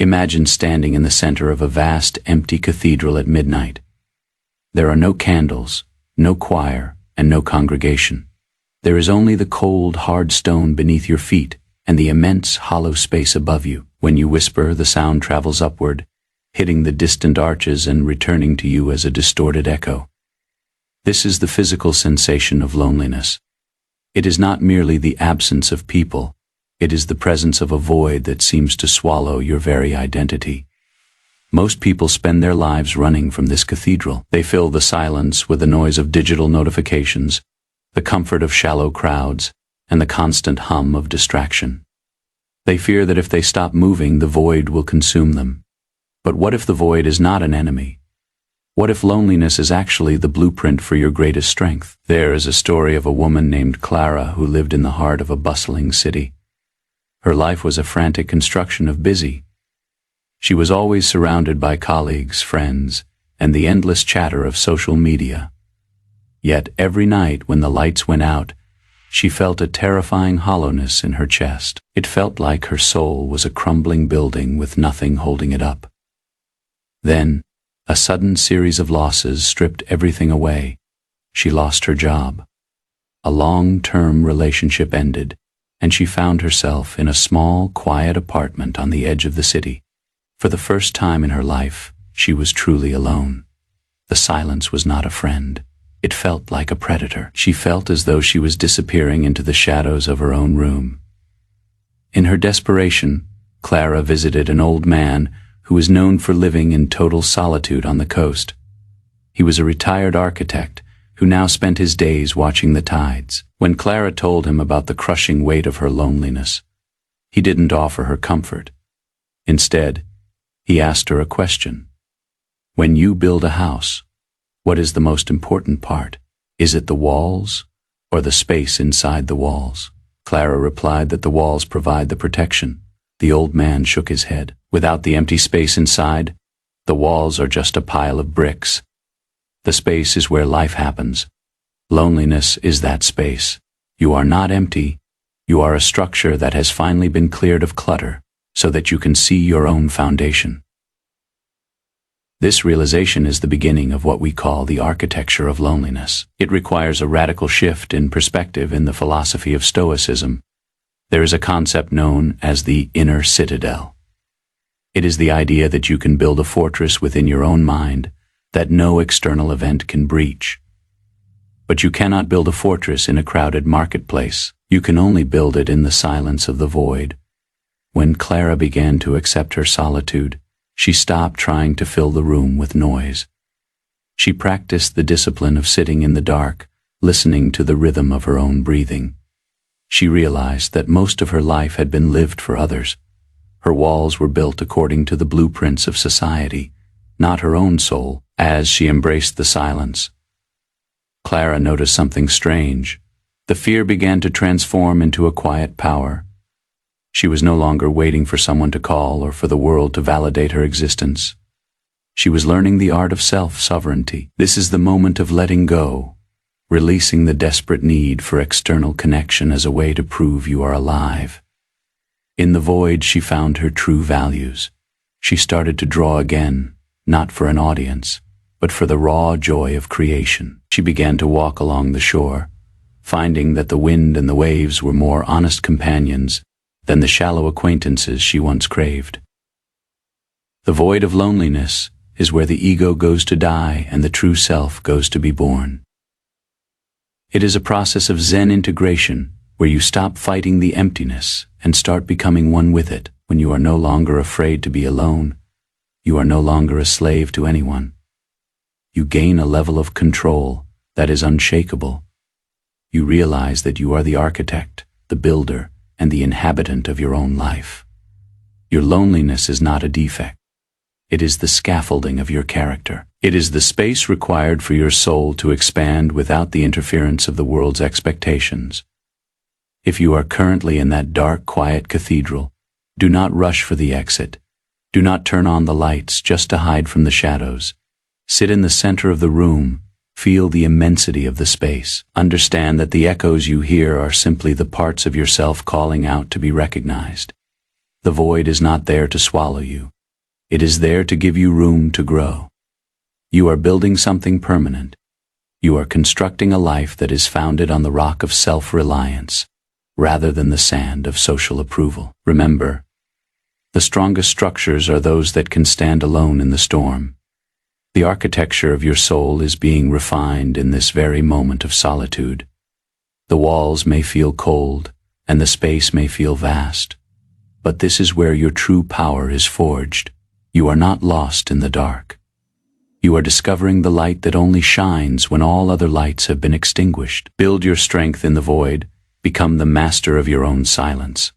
Imagine standing in the center of a vast, empty cathedral at midnight. There are no candles, no choir, and no congregation. There is only the cold, hard stone beneath your feet and the immense, hollow space above you. When you whisper, the sound travels upward, hitting the distant arches and returning to you as a distorted echo. This is the physical sensation of loneliness. It is not merely the absence of people. It is the presence of a void that seems to swallow your very identity. Most people spend their lives running from this cathedral. They fill the silence with the noise of digital notifications, the comfort of shallow crowds, and the constant hum of distraction. They fear that if they stop moving, the void will consume them. But what if the void is not an enemy? What if loneliness is actually the blueprint for your greatest strength? There is a story of a woman named Clara who lived in the heart of a bustling city. Her life was a frantic construction of busy. She was always surrounded by colleagues, friends, and the endless chatter of social media. Yet every night when the lights went out, she felt a terrifying hollowness in her chest. It felt like her soul was a crumbling building with nothing holding it up. Then, a sudden series of losses stripped everything away. She lost her job. A long-term relationship ended, and she found herself in a small, quiet apartment on the edge of the city. For the first time in her life, she was truly alone. The silence was not a friend. It felt like a predator. She felt as though she was disappearing into the shadows of her own room. In her desperation, Clara visited an old man who was known for living in total solitude on the coast. He was a retired architect who now spent his days watching the tides. When Clara told him about the crushing weight of her loneliness, he didn't offer her comfort. Instead, he asked her a question. When you build a house, what is the most important part? Is it the walls or the space inside the walls? Clara replied that the walls provide the protection. The old man shook his head. Without the empty space inside, the walls are just a pile of bricks. The space is where life happens. Loneliness is that space. You are not empty. You are a structure that has finally been cleared of clutter so that you can see your own foundation. This realization is the beginning of what we call the architecture of loneliness. It requires a radical shift in perspective in the philosophy of Stoicism. There is a concept known as the inner citadel. It is the idea that you can build a fortress within your own mind that no external event can breach. But you cannot build a fortress in a crowded marketplace. You can only build it in the silence of the void. When Clara began to accept her solitude, she stopped trying to fill the room with noise. She practiced the discipline of sitting in the dark, listening to the rhythm of her own breathing. She realized that most of her life had been lived for others. Her walls were built according to the blueprints of society, not her own soul. As she embraced the silence, Clara noticed something strange. The fear began to transform into a quiet power. She was no longer waiting for someone to call or for the world to validate her existence. She was learning the art of self-sovereignty. This is the moment of letting go, releasing the desperate need for external connection as a way to prove you are alive. In the void, she found her true values. She started to draw again, not for an audience, but for the raw joy of creation. She began to walk along the shore, finding that the wind and the waves were more honest companions than the shallow acquaintances she once craved. The void of loneliness is where the ego goes to die and the true self goes to be born. It is a process of Zen integration where you stop fighting the emptiness and start becoming one with it. When you are no longer afraid to be alone, you are no longer a slave to anyone. You gain a level of control that is unshakable. You realize that you are the architect, the builder, and the inhabitant of your own life. Your loneliness is not a defect. It is the scaffolding of your character. It is the space required for your soul to expand without the interference of the world's expectations. If you are currently in that dark, quiet cathedral, do not rush for the exit. Do not turn on the lights just to hide from the shadows. Sit in the center of the room. Feel the immensity of the space. Understand that the echoes you hear are simply the parts of yourself calling out to be recognized. The void is not there to swallow you. It is there to give you room to grow. You are building something permanent. You are constructing a life that is founded on the rock of self-reliance, rather than the sand of social approval. Remember, the strongest structures are those that can stand alone in the storm. The architecture of your soul is being refined in this very moment of solitude. The walls may feel cold, and the space may feel vast, but this is where your true power is forged. You are not lost in the dark. You are discovering the light that only shines when all other lights have been extinguished. Build your strength in the void. Become the master of your own silence.